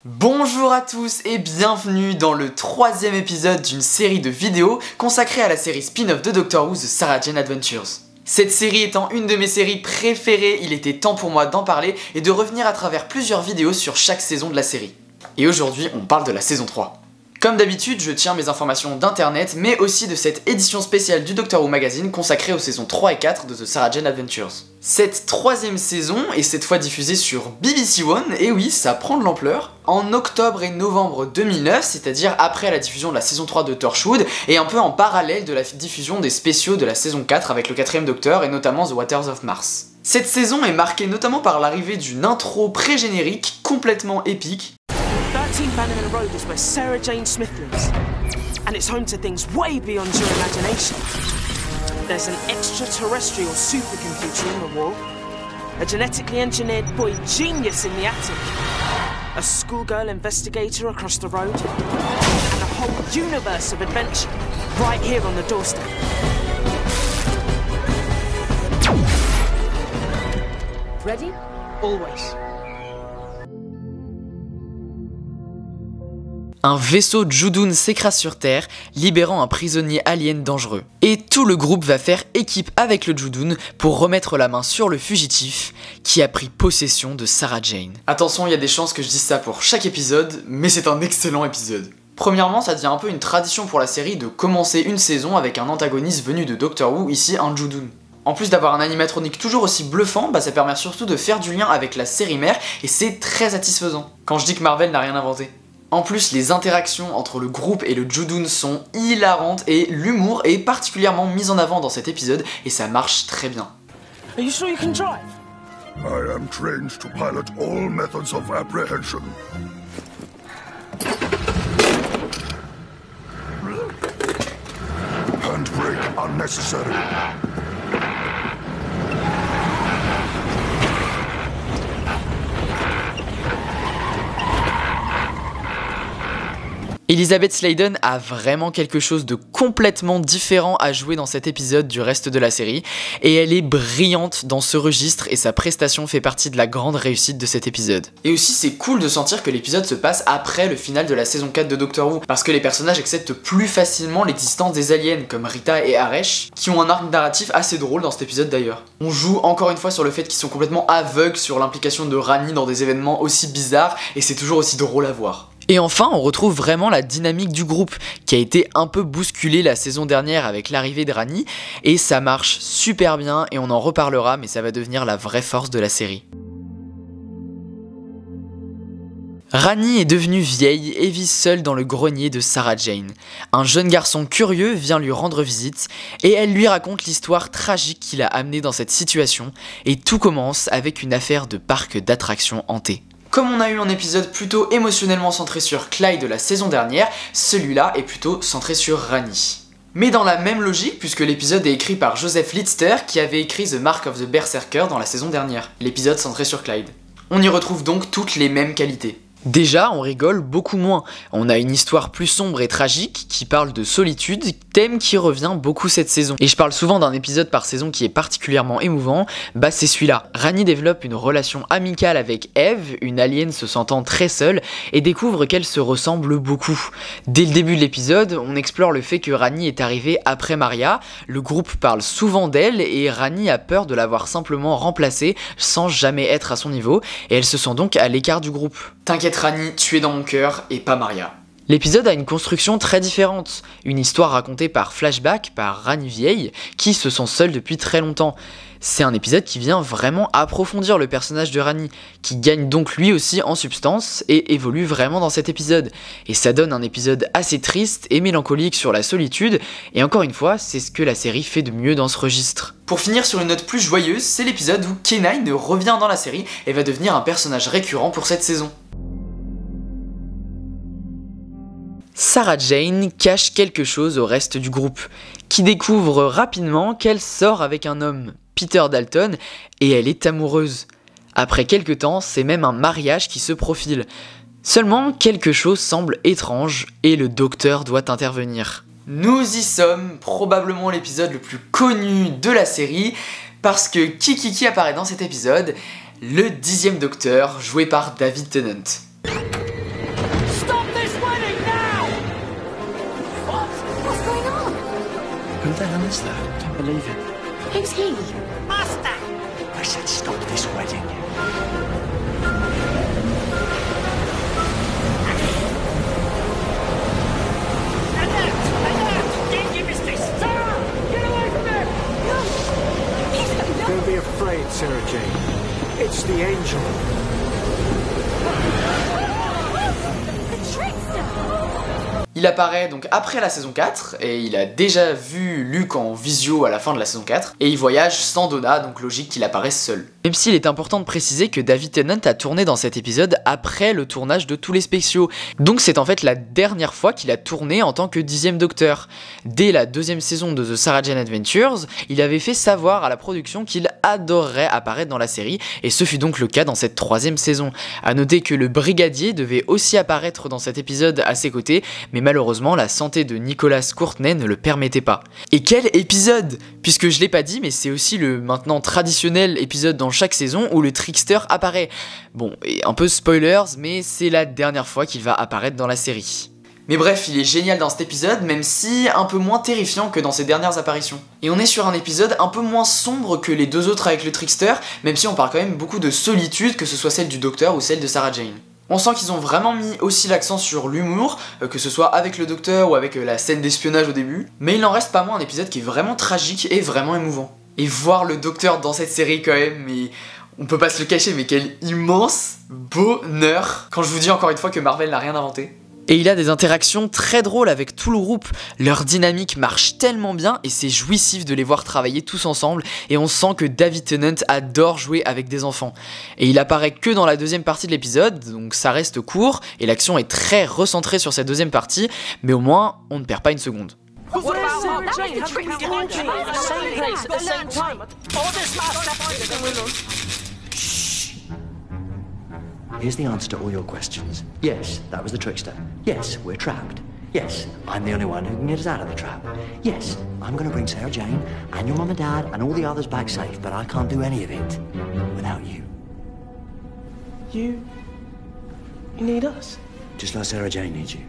Bonjour à tous et bienvenue dans le 3e épisode d'une série de vidéos consacrée à la série spin-off de Doctor Who, The Sarah Jane Adventures. Cette série étant une de mes séries préférées, il était temps pour moi d'en parler et de revenir à travers plusieurs vidéos sur chaque saison de la série. Et aujourd'hui, on parle de la saison 3. Comme d'habitude, je tiens mes informations d'internet, mais aussi de cette édition spéciale du Doctor Who Magazine consacrée aux saisons 3 et 4 de The Sarah Jane Adventures. Cette 3e saison est cette fois diffusée sur BBC One, et oui, ça prend de l'ampleur, en octobre et novembre 2009, c'est-à-dire après la diffusion de la saison 3 de Torchwood, et un peu en parallèle de la diffusion des spéciaux de la saison 4 avec le 4e Docteur et notamment The Waters of Mars. Cette saison est marquée notamment par l'arrivée d'une intro pré-générique complètement épique, 13 Bannerman Road is where Sarah Jane Smith lives, and it's home to things way beyond your imagination. There's an extraterrestrial supercomputer in the wall, a genetically engineered boy genius in the attic, a schoolgirl investigator across the road, and a whole universe of adventure right here on the doorstep. Ready? Always. Un vaisseau Judoon s'écrase sur Terre, libérant un prisonnier alien dangereux. Et tout le groupe va faire équipe avec le Judoon pour remettre la main sur le fugitif qui a pris possession de Sarah Jane. Attention, il y a des chances que je dise ça pour chaque épisode, mais c'est un excellent épisode. Premièrement, ça devient un peu une tradition pour la série de commencer une saison avec un antagoniste venu de Doctor Who, ici un Judoon. En plus d'avoir un animatronique toujours aussi bluffant, ça permet surtout de faire du lien avec la série mère et c'est très satisfaisant. Quand je dis que Marvel n'a rien inventé. En plus, les interactions entre le groupe et le Judoon sont hilarantes et l'humour est particulièrement mis en avant dans cet épisode et ça marche très bien. Are you sure you can drive? I am trained to pilot all methods of apprehension. Handbrake unnecessary. Elizabeth Sladen a vraiment quelque chose de complètement différent à jouer dans cet épisode du reste de la série, et elle est brillante dans ce registre et sa prestation fait partie de la grande réussite de cet épisode. Et aussi c'est cool de sentir que l'épisode se passe après le final de la saison 4 de Doctor Who, parce que les personnages acceptent plus facilement l'existence des aliens, comme Rita et Aresh, qui ont un arc narratif assez drôle dans cet épisode d'ailleurs. On joue encore une fois sur le fait qu'ils sont complètement aveugles sur l'implication de Rani dans des événements aussi bizarres, et c'est toujours aussi drôle à voir. Et enfin, on retrouve vraiment la dynamique du groupe, qui a été un peu bousculée la saison dernière avec l'arrivée de Rani, et ça marche super bien, et on en reparlera, mais ça va devenir la vraie force de la série. Rani est devenue vieille et vit seule dans le grenier de Sarah Jane. Un jeune garçon curieux vient lui rendre visite, et elle lui raconte l'histoire tragique qui l'a amenée dans cette situation, et tout commence avec une affaire de parc d'attractions hanté. Comme on a eu un épisode plutôt émotionnellement centré sur Clyde de la saison dernière, celui-là est plutôt centré sur Rani. Mais dans la même logique, puisque l'épisode est écrit par Joseph Litster qui avait écrit The Mark of the Berserker dans la saison dernière, l'épisode centré sur Clyde. On y retrouve donc toutes les mêmes qualités. Déjà, on rigole beaucoup moins. On a une histoire plus sombre et tragique qui parle de solitude, thème qui revient beaucoup cette saison. Et je parle souvent d'un épisode par saison qui est particulièrement émouvant, c'est celui-là. Rani développe une relation amicale avec Eve, une alien se sentant très seule, et découvre qu'elle se ressemble beaucoup. Dès le début de l'épisode, on explore le fait que Rani est arrivée après Maria, le groupe parle souvent d'elle, et Rani a peur de l'avoir simplement remplacée sans jamais être à son niveau, et elle se sent donc à l'écart du groupe. T'inquiète Rani, tu es dans mon cœur et pas Maria. L'épisode a une construction très différente, une histoire racontée par flashback par Rani vieille, qui se sent seule depuis très longtemps. C'est un épisode qui vient vraiment approfondir le personnage de Rani, qui gagne donc lui aussi en substance et évolue vraiment dans cet épisode. Et ça donne un épisode assez triste et mélancolique sur la solitude, et encore une fois, c'est ce que la série fait de mieux dans ce registre. Pour finir sur une note plus joyeuse, c'est l'épisode où K9 revient dans la série et va devenir un personnage récurrent pour cette saison. Sarah Jane cache quelque chose au reste du groupe, qui découvre rapidement qu'elle sort avec un homme, Peter Dalton, et elle est amoureuse. Après quelque temps, c'est même un mariage qui se profile. Seulement, quelque chose semble étrange et le docteur doit intervenir. Nous y sommes, probablement l'épisode le plus connu de la série, parce que qui apparaît dans cet épisode? Le 10e Docteur, joué par David Tennant. the hell is that? I don't believe it. Who's he? Master! I said stop this wedding. Don't be afraid, Sarah Jane. It's the angel. Il apparaît donc après la saison 4, et il a déjà vu Luke en visio à la fin de la saison 4, et il voyage sans Donna, donc logique qu'il apparaisse seul. Même s'il est important de préciser que David Tennant a tourné dans cet épisode après le tournage de tous les spéciaux, donc c'est en fait la dernière fois qu'il a tourné en tant que 10e Docteur. Dès la 2e saison de The Sarah Jane Adventures, il avait fait savoir à la production qu'il adorerait apparaître dans la série, et ce fut donc le cas dans cette 3e saison. A noter que le brigadier devait aussi apparaître dans cet épisode à ses côtés, mais malheureusement la santé de Nicholas Courtney ne le permettait pas. Et quel épisode! Puisque je l'ai pas dit, mais c'est aussi le maintenant traditionnel épisode dans chaque saison où le trickster apparaît. Bon, et un peu spoilers, mais c'est la dernière fois qu'il va apparaître dans la série. Mais bref, il est génial dans cet épisode, même si un peu moins terrifiant que dans ses dernières apparitions. Et on est sur un épisode un peu moins sombre que les deux autres avec le trickster, même si on parle quand même beaucoup de solitude, que ce soit celle du docteur ou celle de Sarah Jane. On sent qu'ils ont vraiment mis aussi l'accent sur l'humour, que ce soit avec le docteur ou avec la scène d'espionnage au début, mais il n'en reste pas moins un épisode qui est vraiment tragique et vraiment émouvant. Et voir le docteur dans cette série quand même, mais on peut pas se le cacher, mais quel immense bonheur, quand je vous dis encore une fois que Marvel n'a rien inventé. Et il a des interactions très drôles avec tout le groupe, leur dynamique marche tellement bien et c'est jouissif de les voir travailler tous ensemble, et on sent que David Tennant adore jouer avec des enfants. Et il apparaît que dans la 2e partie de l'épisode, donc ça reste court, et l'action est très recentrée sur cette 2e partie, mais au moins on ne perd pas une seconde. What about Sarah Jane? Haven't we all been in the same place at the same time? All this Here's the answer to all your questions. Yes, that was the trickster. Yes, we're trapped. Yes, I'm the only one who can get us out of the trap. Yes, I'm gonna bring Sarah Jane and your mum and dad and all the others back safe, but I can't do any of it without you. You need us? Just like Sarah Jane needs you.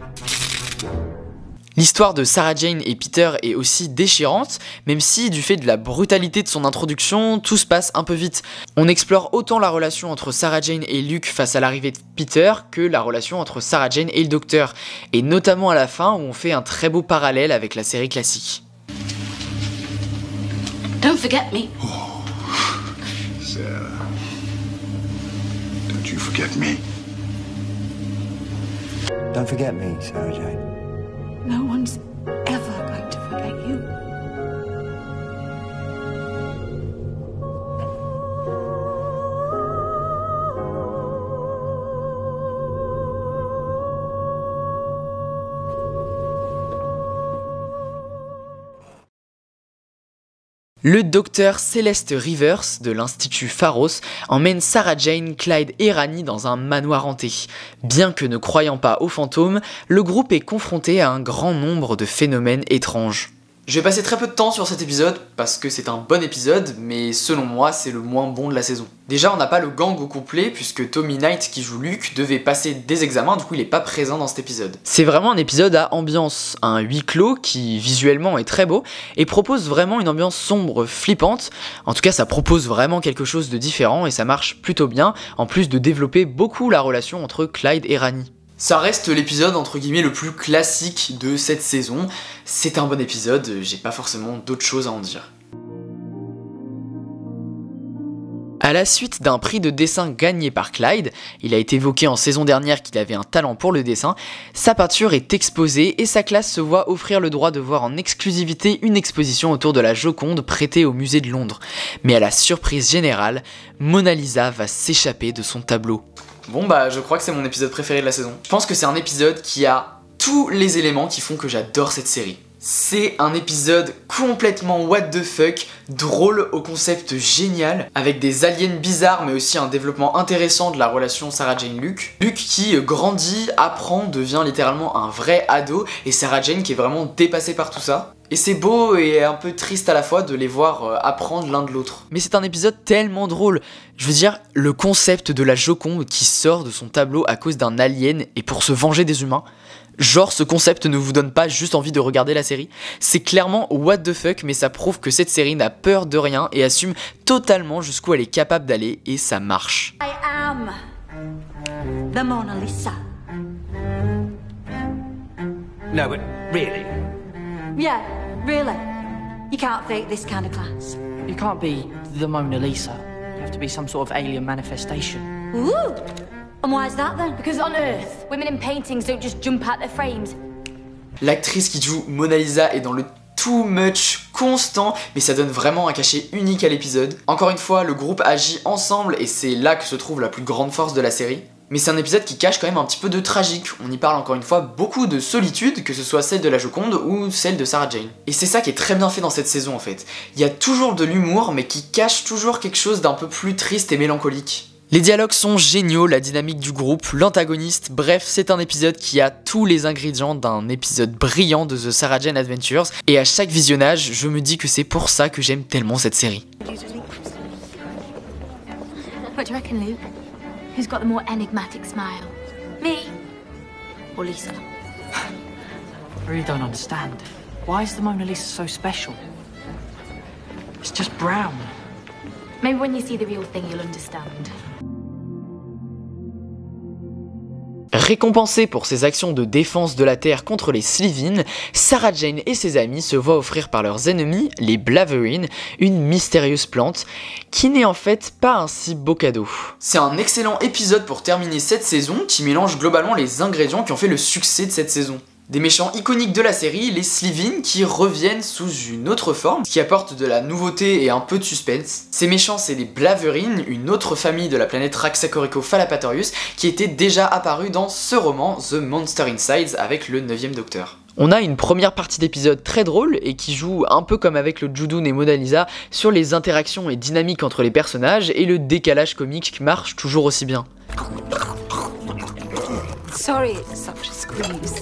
L'histoire de Sarah Jane et Peter est aussi déchirante, même si du fait de la brutalité de son introduction, tout se passe un peu vite. On explore autant la relation entre Sarah Jane et Luke face à l'arrivée de Peter que la relation entre Sarah Jane et le docteur, et notamment à la fin où on fait un très beau parallèle avec la série classique. Don't forget me. Oh, Sarah. Don't you forget me. Don't forget me, Sarah Jane. No one's ever going to forget you. Le docteur Celeste Rivers de l'Institut Pharos emmène Sarah Jane, Clyde et Rani dans un manoir hanté. Bien que ne croyant pas aux fantômes, le groupe est confronté à un grand nombre de phénomènes étranges. Je vais passer très peu de temps sur cet épisode parce que c'est un bon épisode, mais selon moi c'est le moins bon de la saison. Déjà on n'a pas le gang au complet puisque Tommy Knight qui joue Luke devait passer des examens, du coup il est pas présent dans cet épisode. C'est vraiment un épisode à ambiance, un huis clos qui visuellement est très beau et propose vraiment une ambiance sombre, flippante. En tout cas ça propose vraiment quelque chose de différent et ça marche plutôt bien, en plus de développer beaucoup la relation entre Clyde et Rani. Ça reste l'épisode entre guillemets le plus classique de cette saison. C'est un bon épisode, j'ai pas forcément d'autres choses à en dire. À la suite d'un prix de dessin gagné par Clyde, il a été évoqué en saison dernière qu'il avait un talent pour le dessin, sa peinture est exposée et sa classe se voit offrir le droit de voir en exclusivité une exposition autour de la Joconde prêtée au musée de Londres. Mais à la surprise générale, Mona Lisa va s'échapper de son tableau. Bon bah je crois que c'est mon épisode préféré de la saison. Je pense que c'est un épisode qui a tous les éléments qui font que j'adore cette série. C'est un épisode complètement what the fuck, drôle au concept génial, avec des aliens bizarres mais aussi un développement intéressant de la relation Sarah Jane-Luke. Luke qui grandit, apprend, devient littéralement un vrai ado, et Sarah Jane qui est vraiment dépassée par tout ça. Et c'est beau et un peu triste à la fois de les voir apprendre l'un de l'autre. Mais c'est un épisode tellement drôle. Je veux dire, le concept de la Joconde qui sort de son tableau à cause d'un alien et pour se venger des humains. Genre, ce concept ne vous donne pas juste envie de regarder la série. C'est clairement what the fuck, mais ça prouve que cette série n'a peur de rien et assume totalement jusqu'où elle est capable d'aller, et ça marche. I am the Mona Lisa. No, but really? Yeah, really. You can't fake this kind of class. You can't be the Mona Lisa. You have to be some sort of alien manifestation. Ooh! And why is that then? Because on Earth, women in paintings don't just jump out their frames. L'actrice qui joue Mona Lisa est dans le too much constant, mais ça donne vraiment un cachet unique à l'épisode. Encore une fois, le groupe agit ensemble et c'est là que se trouve la plus grande force de la série. Mais c'est un épisode qui cache quand même un petit peu de tragique. On y parle encore une fois beaucoup de solitude, que ce soit celle de la Joconde ou celle de Sarah Jane. Et c'est ça qui est très bien fait dans cette saison en fait. Il y a toujours de l'humour, mais qui cache toujours quelque chose d'un peu plus triste et mélancolique. Les dialogues sont géniaux, la dynamique du groupe, l'antagoniste, bref, c'est un épisode qui a tous les ingrédients d'un épisode brillant de The Sarah Jane Adventures, et à chaque visionnage, je me dis que c'est pour ça que j'aime tellement cette série. What do you reckon, Luke? Who's got the more enigmatic smile? Me or Lisa? I really don't understand. Why is the Mona Lisa so special? It's just brown. Maybe when you see the real thing, you'll understand. Récompensée pour ses actions de défense de la Terre contre les Slitheen, Sarah Jane et ses amis se voient offrir par leurs ennemis, les Blaverine, une mystérieuse plante qui n'est en fait pas un si beau cadeau. C'est un excellent épisode pour terminer cette saison qui mélange globalement les ingrédients qui ont fait le succès de cette saison. Des méchants iconiques de la série, les Slitheen, qui reviennent sous une autre forme, qui apporte de la nouveauté et un peu de suspense. Ces méchants, c'est les Blaverine, une autre famille de la planète Raxacorico-Falapatorius, qui était déjà apparue dans ce roman, The Monster Insides, avec le 9e Docteur. On a une première partie d'épisode très drôle et qui joue un peu comme avec le Judoon et Mona Lisa sur les interactions et dynamiques entre les personnages et le décalage comique qui marche toujours aussi bien. Sorry, it's such a squeeze.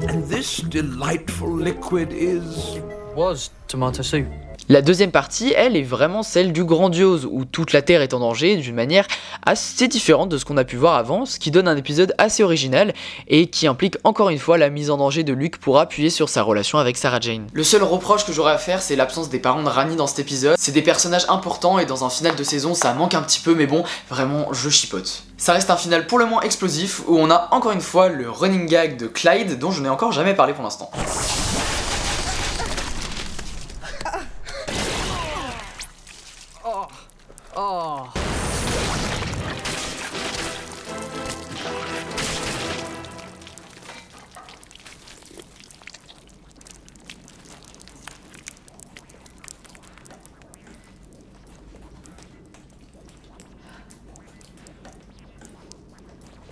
And this delightful liquid Was tomato soup. La deuxième partie, elle, est vraiment celle du grandiose, où toute la Terre est en danger d'une manière assez différente de ce qu'on a pu voir avant, ce qui donne un épisode assez original et qui implique encore une fois la mise en danger de Luke pour appuyer sur sa relation avec Sarah Jane. Le seul reproche que j'aurais à faire, c'est l'absence des parents de Rani dans cet épisode. C'est des personnages importants et dans un final de saison, ça manque un petit peu, mais bon, vraiment, je chipote. Ça reste un final pour le moins explosif, où on a encore une fois le running gag de Clyde, dont je n'ai encore jamais parlé pour l'instant. Oh.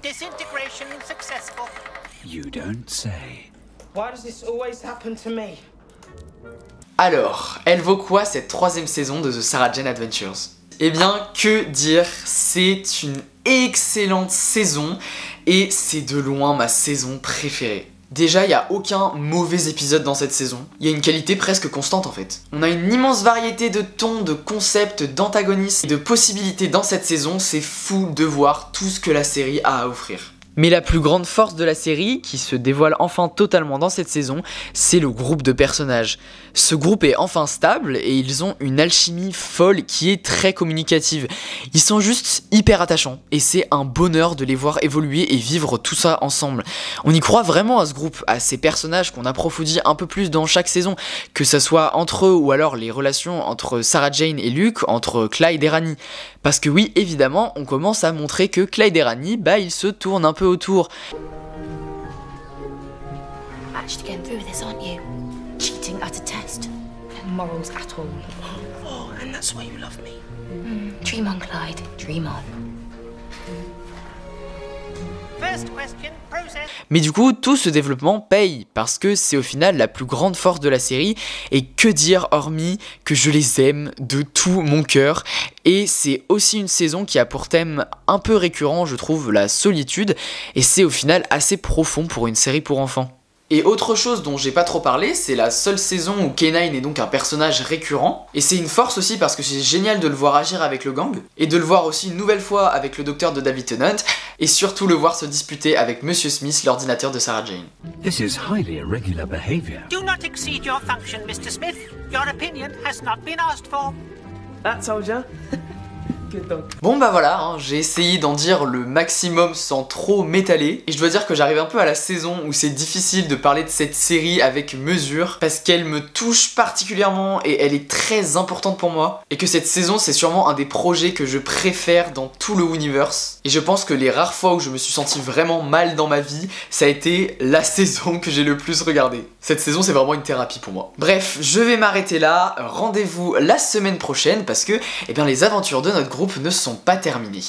Disintegration successful. You don't say. Why does this always happen to me? Alors, elle vaut quoi cette troisième saison de The Sarah Jane Adventures ? Eh bien, que dire, c'est une excellente saison et c'est de loin ma saison préférée. Déjà, il n'y a aucun mauvais épisode dans cette saison, il y a une qualité presque constante en fait. On a une immense variété de tons, de concepts, d'antagonistes et de possibilités dans cette saison, c'est fou de voir tout ce que la série a à offrir. Mais la plus grande force de la série, qui se dévoile enfin totalement dans cette saison, c'est le groupe de personnages. Ce groupe est enfin stable et ils ont une alchimie folle qui est très communicative. Ils sont juste hyper attachants et c'est un bonheur de les voir évoluer et vivre tout ça ensemble. On y croit vraiment à ce groupe, à ces personnages qu'on approfondit un peu plus dans chaque saison, que ça soit entre eux ou alors les relations entre Sarah Jane et Luke, entre Clyde et Rani. Parce que oui, évidemment, on commence à montrer que Clyde et Rani, ils se tournent un peu autour. Actually going through this, aren't you? Cheating at a test. No morals at all. Oh, and that's why you love me. Dream on, Clyde. Dream on. First question, process. Mais du coup, tout ce développement paye, parce que c'est au final la plus grande force de la série, et que dire hormis que je les aime de tout mon cœur, et c'est aussi une saison qui a pour thème un peu récurrent, je trouve, la solitude, et c'est au final assez profond pour une série pour enfants. Et autre chose dont j'ai pas trop parlé, c'est la seule saison où K9 est donc un personnage récurrent, et c'est une force aussi parce que c'est génial de le voir agir avec le gang, et de le voir aussi une nouvelle fois avec le docteur de David Tennant, et surtout le voir se disputer avec Monsieur Smith, l'ordinateur de Sarah Jane. This is highly irregular behavior. Do not exceed your function, Mr. Smith. Your opinion has not been asked for. That told ya. Bon bah voilà, hein, j'ai essayé d'en dire le maximum sans trop m'étaler, et je dois dire que j'arrive un peu à la saison où c'est difficile de parler de cette série avec mesure, parce qu'elle me touche particulièrement et elle est très importante pour moi, et que cette saison c'est sûrement un des projets que je préfère dans tout le Universe, et je pense que les rares fois où je me suis senti vraiment mal dans ma vie, ça a été la saison que j'ai le plus regardée. Cette saison c'est vraiment une thérapie pour moi. Bref, je vais m'arrêter là, rendez-vous la semaine prochaine parce que, eh bien, les aventures de notre groupe ne sont pas terminées.